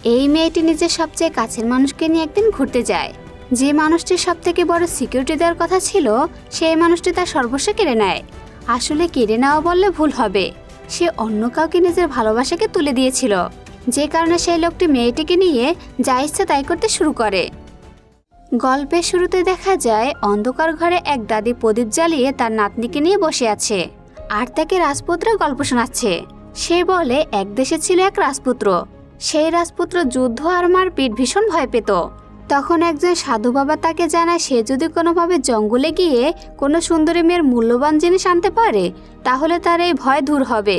এই মেয়েটি নিজের সবচেয়ে কাছের মানুষকে নিয়ে একদিন ঘুরতে যায়। যে মানুষটির সবথেকে বড় সিকিউরিটি দেওয়ার কথা ছিল, সেই মানুষটি তার সর্বস্ব কেড়ে নেয়। আসলে কেড়ে নেওয়া বললে ভুল হবে, সে অন্য কাউকে নিজের ভালোবাসাকে তুলে দিয়েছিল, যে কারণে সেই লোকটি মেয়েটিকে নিয়ে যা ইচ্ছা তাই করতে শুরু করে। গল্পের শুরুতে দেখা যায় অন্ধকার ঘরে এক দাদি প্রদীপ জ্বালিয়ে তার নাতনিকে নিয়ে বসে আছে, আর তাকে রাজপুত্রের গল্প শোনাচ্ছে। সে বলে এক দেশে ছিল এক রাজপুত্র। সেই রাজপুত্র যুদ্ধ আর মারপিট ভীষণ ভয় পেত। তখন একজন সাধু বাবা তাকে জানায় সে যদি কোনোভাবে জঙ্গলে গিয়ে কোনো সুন্দরী মেয়ের মূল্যবান জিনিস আনতে পারে, তাহলে তার এই ভয় দূর হবে।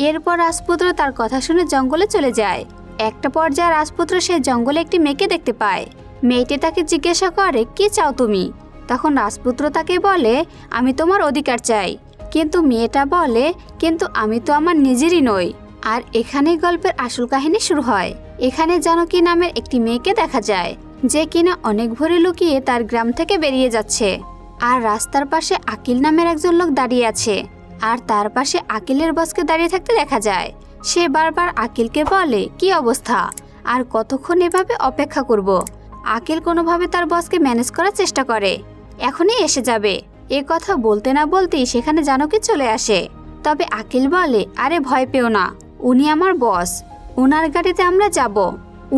এরপর রাজপুত্র তার কথা শুনে জঙ্গলে চলে যায়। একটা পর্যায়ে রাজপুত্র সেই জঙ্গলে একটি মেয়েকে দেখতে পায়। মেয়েটি তাকে জিজ্ঞাসা করে, কি চাও তুমি? তখন রাজপুত্র তাকে বলে, আমি তোমার অধিকার চাই। কিন্তু মেয়েটা বলে, কিন্তু আমি তো আমার নিজেরই নই। আর এখানেই গল্পের আসল কাহিনী শুরু হয়। এখানে জানকী নামের একটি মেয়েকে দেখা যায়, যে কিনা অনেক ভোরে লুকিয়ে তার গ্রাম থেকে বেরিয়ে যাচ্ছে। আর রাস্তার পাশে আকিল নামের একজন লোক দাঁড়িয়ে আছে, আর তার পাশে আকিলের বসকে দাঁড়িয়ে থাকতে দেখা যায়। সে বারবার আকিলকে বলে, কি অবস্থা, আর কতক্ষণ এভাবে অপেক্ষা করব? আকিল কোনোভাবে তার বসকে ম্যানেজ করার চেষ্টা করে, এখনই এসে যাবে। এ কথা বলতে না বলতেই সেখানে জানকী চলে আসে। তবে আকিল বলে, আরে ভয় পেও না, উনি আমার বস, ওনার গাড়িতে আমরা যাব।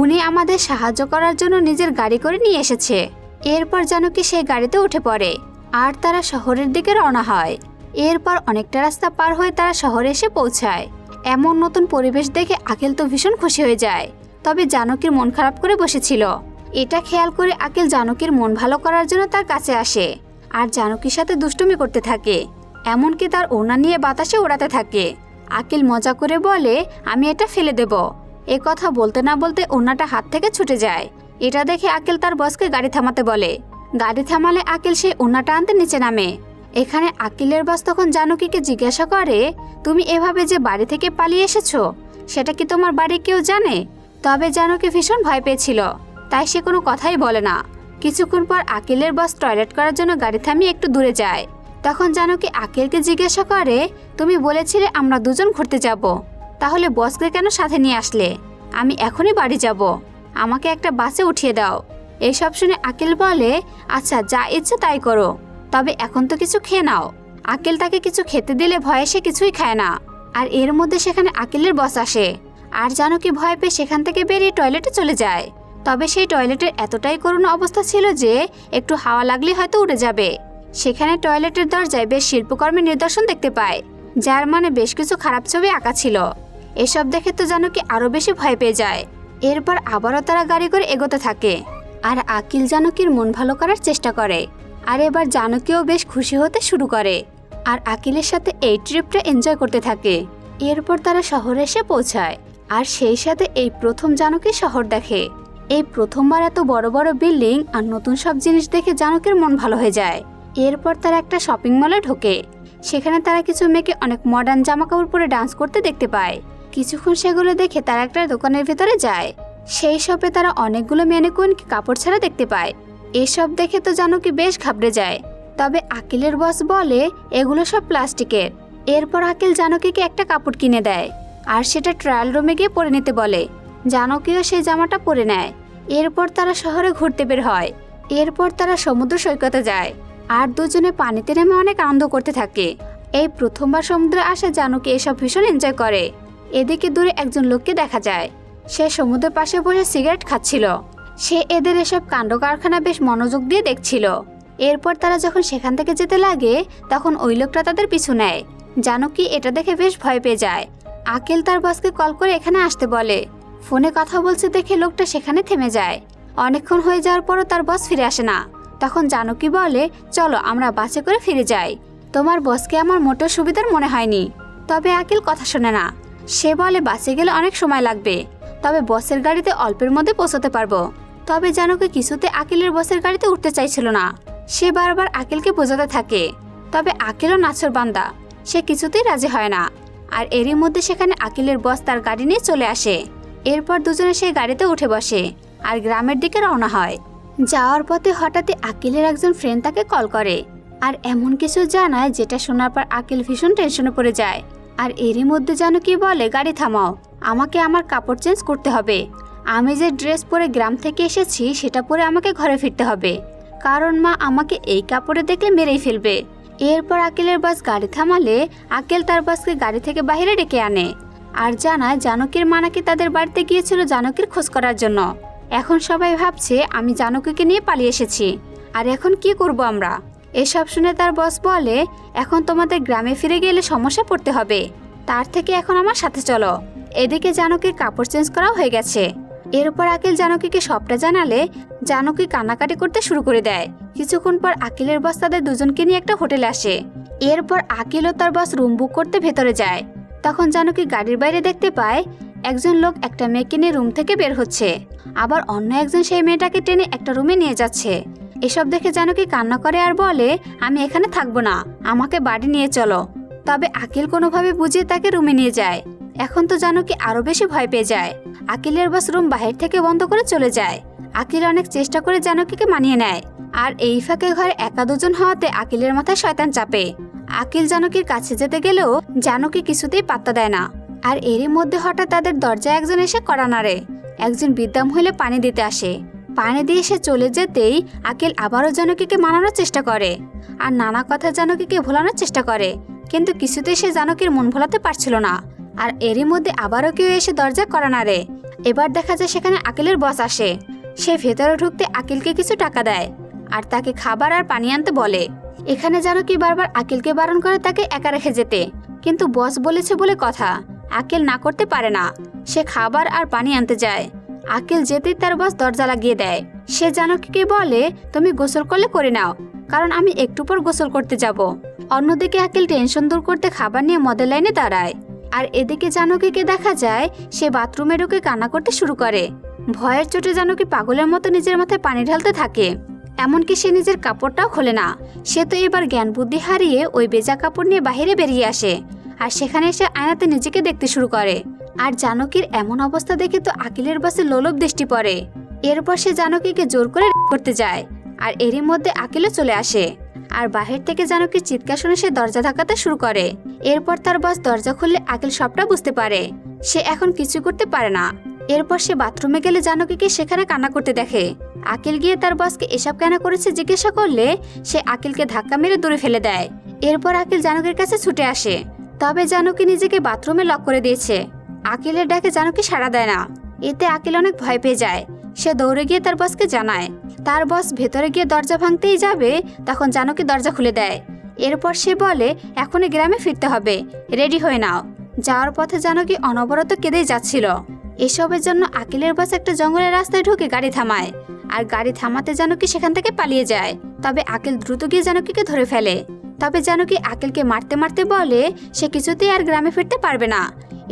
উনি আমাদের সাহায্য করার জন্য নিজের গাড়ি করে নিয়ে এসেছে। এরপর জানকী সেই গাড়িতে উঠে পড়ে, আর তারা শহরের দিকে রওনা হয়। এরপর অনেকটা রাস্তা পার হয়ে তারা শহরে এসে পৌঁছায়। এমন নতুন পরিবেশ দেখে আকিল তো ভীষণ খুশি হয়ে যায়। তবে জানকীর মন খারাপ করে বসেছিল। এটা খেয়াল করে আকিল জানকীর মন ভালো করার জন্য তার কাছে আসে, আর জানকীর সাথে দুষ্টুমি করতে থাকে, এমনকি তার ওড়না নিয়ে বাতাসে ওড়াতে থাকে। আকিল মজা করে বলে, আমি এটা ফেলে দেব। এ কথা বলতে না বলতে ওড়নাটা হাত থেকে ছুটে যায়। এটা দেখে আকিল তার বসকে গাড়ি থামাতে বলে। গাড়ি থামালে আকিল সেই ওড়নাটা আনতে নিচে নামে। এখানে আকিলের বস তখন জানকীকে জিজ্ঞাসা করে, তুমি এভাবে যে বাড়ি থেকে পালিয়ে এসেছো, সেটা কি তোমার বাড়ি কেউ জানে? তবে জানকী ভীষণ ভয় পেয়েছিল, তাই সে কোনো কথাই বলে না। কিছুক্ষণ পর আকিলের বস টয়লেট করার জন্য গাড়ি থামিয়ে একটু দূরে যায়। তখন জানকী আকিলকে জিজ্ঞাসা করে, তুমি বলেছিলে আমরা দুজন ঘুরতে যাব, তাহলে বসকে কেন সাথে নিয়ে আসলে? আমি এখনই বাড়ি যাব, আমাকে একটা বাসে উঠিয়ে দাও। এইসব শুনে আকিল বলে, আচ্ছা যা ইচ্ছে তাই করো, তবে এখন তো কিছু খেয়ে নাও। আকিল তাকে কিছু খেতে দিলে ভয়ে সে কিছুই খায় না। আর এর মধ্যে সেখানে আকিলের বস আসে, আর জানকী ভয় পেয়ে সেখান থেকে বেরিয়ে টয়লেটে চলে যায়। তবে সেই টয়লেটের এতটাই করুণ অবস্থা ছিল যে একটু হাওয়া লাগলে হয়তো উড়ে যাবে। সেখানে টয়লেটের দরজায় বেশ শিল্পকর্মের নিদর্শন দেখতে পায়, যার মানে বেশ কিছু খারাপ ছবি আঁকা ছিল। এসব দেখে তো জানকী আরো বেশি ভয় পেয়ে যায়। এরপর আবারও তারা গাড়ি করে এগোতে থাকে, আর আকিল জানকীর মন ভালো করার চেষ্টা করে। আর এবার জানকীও বেশ খুশি হতে শুরু করে, আর আকিলের সাথে এই ট্রিপটা এনজয় করতে থাকে। এরপর তারা শহরে এসে পৌঁছায়, আর সেই সাথে এই প্রথম জানকী শহর দেখে। এই প্রথমবার এত বড় বড় বিল্ডিং আর নতুন সব জিনিস দেখে জানকীর মন ভালো হয়ে যায়। এরপর তারা একটা শপিং মলে ঢোকে। সেখানে তারা কিছু মেয়েকে অনেক মডার্ন জামাকাপড় পরে ডান্স করতে দেখতে পায়। কিছুক্ষণ সেগুলো দেখে তারা একটা দোকানের ভিতরে যায়। সেই শপে তারা অনেকগুলো ম্যানিকুইনকে কাপড় ছাড়া দেখতে পায়। এসব দেখে তো জানকী বেশ ঘাবড়ে যায়। তবে আকিলের বস বলে, এগুলো সব প্লাস্টিকের। এরপর আকিল জানকীকে একটা কাপড় কিনে দেয়, আর সেটা ট্রায়াল রুমে গিয়ে পরে নিতে বলে। জানকীও সেই জামাটা পরে নেয়। এরপর তারা শহরে ঘুরতে বের হয়। এরপর তারা সমুদ্র সৈকতে যায়, আর দুজনে পানিতে নেমে অনেক আনন্দ করতে থাকে। এই প্রথমবার সমুদ্রে আসা জানকী এসব ভীষণ এনজয় করে। এদিকে দূরে একজন লোককে দেখা যায়, সে সমুদ্রের পাশে বসে সিগারেট খাচ্ছিল। সে এদের এসব কাণ্ড কারখানা বেশ মনোযোগ দিয়ে দেখছিল। এরপর তারা যখন সেখান থেকে যেতে লাগে, তখন ওই লোকটা তাদের পিছু নেয়। জানকী এটা দেখে বেশ ভয় পেয়ে যায়। আকিল তার বসকে কল করে এখানে আসতে বলে। ফোনে কথা বলছে দেখে লোকটা সেখানে থেমে যায়। অনেকক্ষণ হয়ে যাওয়ার পরও তার বস ফিরে আসে না। তখন জানকী বলে, চলো আমরা বাসে করে ফিরে যাই, তোমার বসকে আমার মোটেও সুবিধার মনে হয়নি। তবে আকিল কথা শোনে না। সে বলে বাসে গেলে অনেক সময় লাগবে, তবে বসের গাড়িতে অল্পের মধ্যে পৌঁছতে পারবো। তবে জানকী কিছুতে আকিলের বসের গাড়িতে উঠতে চাইছিল না। সে বারবার আকিলকে বোঝাতে থাকে, তবে আকিলও নাছোড়বান্দা, সে কিছুতেই রাজি হয় না। আর এরই মধ্যে সেখানে আকিলের বস তার গাড়ি নিয়ে চলে আসে। এরপর দুজনে সেই গাড়িতে উঠে বসে আর গ্রামের দিকে রওনা হয়। যাওয়ার পথে হঠাৎই আকিলের একজন ফ্রেন্ড তাকে কল করে, আর এমন কিছু জানায় যেটা শোনার পর আকিল ভীষণ টেনশনে পড়ে যায়। আর এরই মধ্যে জানকী বলে, গাড়ি থামাও, আমাকে আমার কাপড় চেঞ্জ করতে হবে, আমি যে ড্রেস পরে গ্রাম থেকে এসেছি সেটা পরে আমাকে ঘরে ফিরতে হবে, কারণ মা আমাকে এই কাপড়ে দেখলে মেরেই ফেলবে। এরপর আকিলের বাস গাড়ি থামালে আকিল তার বাসকে গাড়ি থেকে বাইরে ডেকে আনে আর জানায় জানকীর মা নাকি তাদের বাড়িতে গিয়েছিল জানকীর খোঁজ করার জন্য। এখন সবাই ভাবছে আমি জানকীকে নিয়ে পালিয়ে এসেছি, আর এখন কি করব আমরা। এসব শুনে তার বস বলে, এখন তোমাদের গ্রামে ফিরে গেলে সমস্যা পড়তে হবে, তার থেকে এখন আমার সাথে চলো। এদিকে জানকীর কাপড় চেঞ্জ করাও হয়ে গেছে। এরপর আকিল জানকীকে সবটা জানালে জানকী কান্নাকাটি করতে শুরু করে দেয়। কিছুক্ষণ পর আকিলের বস তাদের দুজনকে নিয়ে একটা হোটেলে আসে। এরপর আকিল ও তার বস রুম বুক করতে ভেতরে যায়। তখন জানকী গাড়ির বাইরে দেখতে পায় একজন লোক একটা মেয়েকে নিয়ে রুম থেকে বের হচ্ছে, আবার অন্য একজন সেই মেয়েটাকে টেনে একটা রুমে নিয়ে যাচ্ছে। এসব দেখে জানকী কান্না করে আর বলে, আমি এখানে থাকবো না, আমাকে বাড়ি নিয়ে চলো। তবে আকিল কোনোভাবে বুঝিয়ে তাকে রুমে নিয়ে যায়। এখন তো জানকী আরো বেশি ভয় পেয়ে যায়। আকিলের বাস রুম বাহির থেকে বন্ধ করে চলে যায়। আকিল অনেক চেষ্টা করে জানকীকে মানিয়ে নেয়, আর এই ফাঁকে ঘরে একা দুজন হওয়াতে আকিলের মাথায় শয়তান চাপে। আকিল জানকীর কাছে যেতে গেলেও জানকী কিছুতেই পাত্তা দেয় না। আর এরই মধ্যে হঠাৎ তাদের দরজায় একজন এসে কড়া নাড়ে। একজন বৃদ্ধা মহিলা পানি দিতে আসে। পানি দিয়ে সে চলে যেতেই আকিল আবারও জানকীকে মানানোর চেষ্টা করে আর নানা কথা জানকীকে ভোলানোর চেষ্টা করে, কিন্তু কিছুতেই সে জানকীর মন ভোলাতে পারছিল না। আর এরই মধ্যে আবারও কেউ এসে দরজা কড়া নাড়ে। এবার দেখা যায় সেখানে আকিলের বস আসে। সে ভেতরে ঢুকতে আকিলকে কিছু টাকা দেয় আর তাকে খাবার আর পানি আনতে বলে। এখানে জানকী বারবার আকিলকে বারণ করে তাকে একা রেখে যেতে, কিন্তু বস বলেছে বলে কথা, আকিল না করতে পারে না। সে খাবার আর পানি আনতে যায়। আকিল যেতেই তার বস দরজা লাগিয়ে দেয়। সে জানকীকে বলে, তুমি গোসল করলে করে নাও, কারণ আমি একটু পর গোসল করতে যাব। অন্যদিকে আকিল টেনশন দূর করতে খাবার নিয়ে মদের লাইনে দাঁড়ায়। আর এদিকে জানকীকে দেখা যায় সে বাথরুমে ঢুকে কান্না করতে শুরু করে। ভয়ের চোটে জানকী পাগলের মতো নিজের মাথায় পানি ঢালতে থাকে, এমনকি সে নিজের কাপড়টাও খোলে না। সে তো এবার জ্ঞান বুদ্ধি হারিয়ে ওই বেজা কাপড় নিয়ে বাইরে বেরিয়ে আসে আর সেখানে এসে আয়নাতে নিজেকে দেখতে শুরু করে। আর জানকীর এমন অবস্থা দেখে তো আকিলের বাসে লোলভ দৃষ্টি পড়ে। এরপর সে জানকীকে জোর করে করতে যায়, আর এরই মধ্যে আকিলও চলে আসে। আর বাহির থেকে জানকীর চিৎকার শুনে সে দরজা ধাক্কাতে শুরু করে। এরপর তার বস দরজা খুললে আকিল সবটা বুঝতে পারে। সে এখন কিছু করতে পারে না। এরপর সে বাথরুমে গেলে জানকীকে সেখানে কান্না করতে দেখে। আকিল গিয়ে তার বসকে এসব কেন করেছে জিজ্ঞাসা করলে সে আকিলকে ধাক্কা মেরে দূরে ফেলে দেয়। এরপর আকিল জানকীর কাছে ছুটে আসে, তবে জানকী নিজেকে বাথরুমে লক করে দিয়েছে। আকিলের ডাকে জানকী সাড়া দেয় না। এতে আকিল অনেক ভয় পেয়ে যায়। সে দৌড়ে গিয়ে তার বসকে জানায়। তার বস ভেতরে গিয়ে দরজা ভাঙতেই যাবে, তখন জানকী দরজা খুলে দেয়। এরপর সে বলে, এখনই গ্রামে ফিরতে হবে, রেডি হয়ে নাও। যাওয়ার পথে জানকী অনবরত কেঁদেই যাচ্ছিল। এসবের জন্য আকিলের বস একটা জঙ্গলের রাস্তায় ঢুকে গাড়ি থামায়, আর গাড়ি থামাতে জানকী সেখান থেকে পালিয়ে যায়। তবে আকিল দ্রুত গিয়ে জানকীকে ধরে ফেলে। তবে জানকী আকিলকে মারতে মারতে বলে সে কিছুতেই আর গ্রামে ফিরতে পারবে না।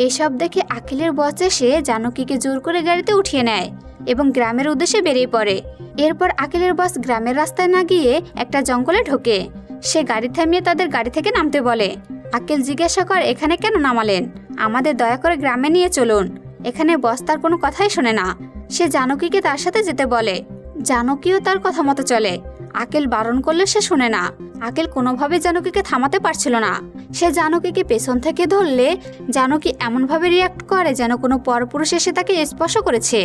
এসব দেখে আকিলের বস এসে জানকীকে জোর করে গাড়িতে উঠিয়ে নেয় এবং গ্রামের উদ্দেশ্যে বেরিয়ে পড়ে। এরপর আকিলের বস গ্রামের রাস্তায় না গিয়ে একটা জঙ্গলে ঢোকে। সে গাড়ি থামিয়ে তাদের গাড়ি থেকে নামতে বলে। আকিল জিজ্ঞাসা করে, এখানে কেন নামালেন? আমাদের দয়া করে গ্রামে নিয়ে চলুন। এখানে বস তার কোনো কথাই শোনে না। সে জানকীকে তার সাথে যেতে বলে। জানকীও তার কথা মতো চলে। আকিল বারণ করলে সে শোনে না। আকিল কোনোভাবে জানকীকে থামাতে পারছিল না। সে জানকীকে পেছন থেকে ধরলে জানকী এমনভাবে রিয়াক্ট করে যেন কোনো পরপুরুষ এসে তাকে স্পর্শ করেছে।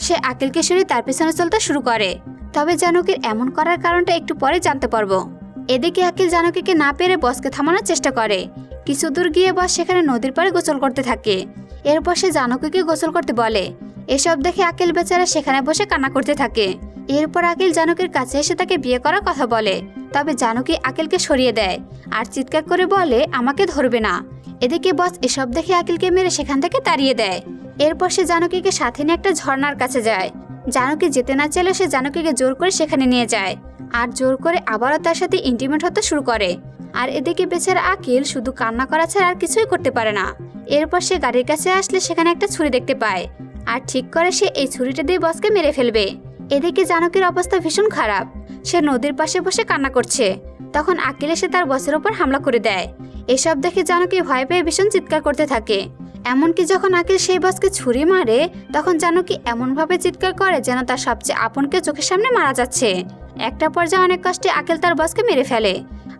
সে আকিলকে সরিয়ে তার পেছনে চলতে শুরু করে। তবে জানকীর এমন করার কারণটা একটু পরে জানতে পারবো। এদিকে আকিল জানকীকে না পেরে বসকে থামানোর চেষ্টা করে। কিছু দূর গিয়ে বস সেখানে নদীর পাড়ে গোসল করতে থাকে। এরপর সে জানকীকে গোসল করতে বলে। এসব দেখে আকিল বেচারা সেখানে বসে কান্না করতে থাকে। এরপর আকিল জানকীর কাছে এসে তাকে বিয়ে করার কথা বলে। তবে জানকী আকিলকে সরিয়ে দেয় আর চিৎকার করে বলে, আমাকে ধরবে না। এদিকে বস এসব দেখে আকিলকে মেরে সেখান থেকে তাড়িয়ে দেয়। এরপর সে জানকীকে সাথে নিয়ে একটা ঝর্ণার কাছে যায়। জানকী যেতে না চাইলে সে জানকীকে জোর করে সেখানে নিয়ে যায় আর জোর করে আবারও তার সাথে ইন্টিমেট হতে শুরু করে। আর এদিকে বেচারা আকিল শুধু কান্না করা ছাড়া আর কিছুই করতে পারে না। এরপর সে গাড়ির কাছে আসলে সেখানে একটা ছুরি দেখতে পায় আর ঠিক করে সে এই ছুরিটা দিয়ে বসকে মেরে ফেলবে। এদিকে জানকীর অবস্থা ভীষণ খারাপ। সে নদীর পাশে বসে কান্না করছে। তখন আকিল এসে তার বসের ওপর হামলা করে দেয়। এসব দেখে জানকী ভয় পেয়ে ভীষণ চিৎকার করতে থাকে। এমনকি যখন আকিল সেই বসকে ছুরি মারে তখন জানকী এমনভাবে চিৎকার করে যেন তার সবচেয়ে আপনকে চোখের সামনে মারা যাচ্ছে। একটা পর্যায়ে অনেক কষ্টে আকিল তার বসকে মেরে ফেলে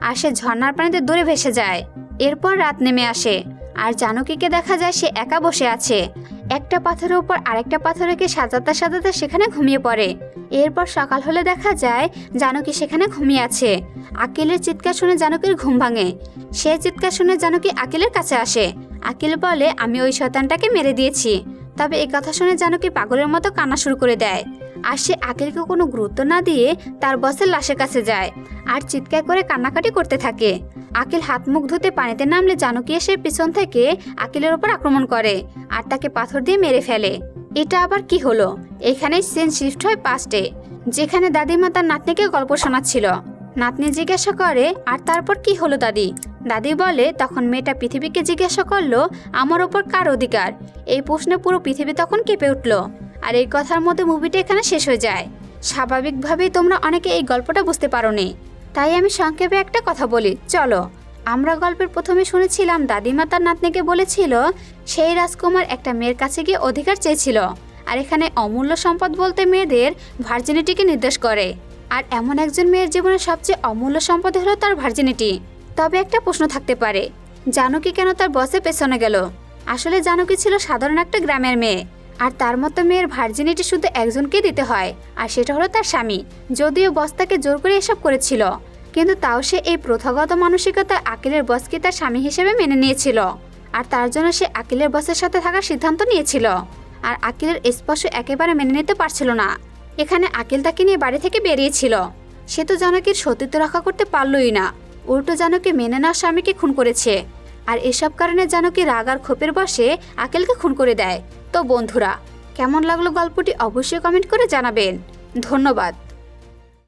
আর সে ঝর্ণার পানিতে দূরে ভেসে যায়। এরপর রাত নেমে আসে আর জানকীকে দেখা যায় সে একা বসে আছে। একটা পাথরের উপর আরেকটা পাথর রেখে সাজাতে সাজাতে সেখানে ঘুমিয়ে পড়ে। এরপর সকাল হলে দেখা যায় জানকী সেখানে ঘুমিয়ে আছে। আকিলের চিৎকার শুনে জানকীর ঘুম ভাঙে। সে চিৎকার শুনে জানকী আকিলের কাছে আসে। আকিল বলে, আমি ওই শয়তানটাকে মেরে দিয়েছি। তবে এই কথা শুনে জানকী পাগলের মতো কান্না শুরু করে দেয়। আর সে আকিলকে কোনো গুরুত্ব না দিয়ে তার বসের লাশের কাছে যায় আর চিৎকার করে কান্নাকাটি করতে থাকে। আকিল হাত মুখ ধুতে পানিতে নামলে জানকী এসে পিছন থেকে আকিলের ওপর আক্রমণ করে আর তাকে পাথর দিয়ে মেরে ফেলে। এটা আবার কি হলো? এখানেই সিন শিফট হয় পাস্টে, যেখানে দাদিমা তার নাতনিকে গল্প শোনাচ্ছিল। নাতনি জিজ্ঞাসা করে, আর তারপর কি হলো দাদি? দাদি বলে, তখন মেয়েটা পৃথিবীকে জিজ্ঞাসা করলো, আমার ওপর কার অধিকার? এই প্রশ্নে পুরো পৃথিবী তখন কেঁপে উঠল। আর এই কথার মধ্যে মুভিটা এখানে শেষ হয়ে যায়। স্বাভাবিকভাবেই তোমরা অনেকে এই গল্পটা বুঝতে পারোনি, তাই আমি সংক্ষেপে একটা কথা বলি, চলো। আমরা গল্পের প্রথমে শুনেছিলাম দাদিমা তার নাতনিকে বলেছিল সেই রাজকুমার একটা মেয়ের কাছে গিয়ে অধিকার চেয়েছিল। আর এখানে অমূল্য সম্পদ বলতে মেয়েদের ভার্জিনিটিকে নির্দেশ করে। আর এমন একজন মেয়ের জীবনে সবচেয়ে অমূল্য সম্পদ হলো তার ভার্জিনিটি। তবে একটা প্রশ্ন থাকতে পারে, জানকী কেন তার বসের পেছনে গেল? আসলে জানকী ছিল সাধারণ একটা গ্রামের মেয়ে, আর তার মতো মেয়ের ভার্জিনিটি শুধু একজনকে দিতে হয়, আর সেটা হলো তার স্বামী। যদিও বস তাকে জোর করে এসব করেছিল, কিন্তু তাও সে এই প্রথাগত মানসিকতা আকিলের বসকে তার স্বামী হিসেবে মেনে নিয়েছিল। আর তার জন্য সে আকিলের বসের সাথে থাকার সিদ্ধান্ত নিয়েছিল। আর আকিলের স্পর্শ একেবারে মেনে নিতে পারছিল না। এখানে আকিল তাকে নিয়ে বাড়ি থেকে বেরিয়েছিল। সে তো জানকীর সতীত্ব রক্ষা করতে পারলই না, উল্টো জানকী মেনে নেওয়া স্বামীকে খুন করেছে। আর এসব কারণে জানকী রাগ আর ক্ষোভের বশে আকিলকে খুন করে দেয়। তো বন্ধুরা, কেমন লাগলো গল্পটি অবশ্যই কমেন্ট করে জানাবেন। ধন্যবাদ।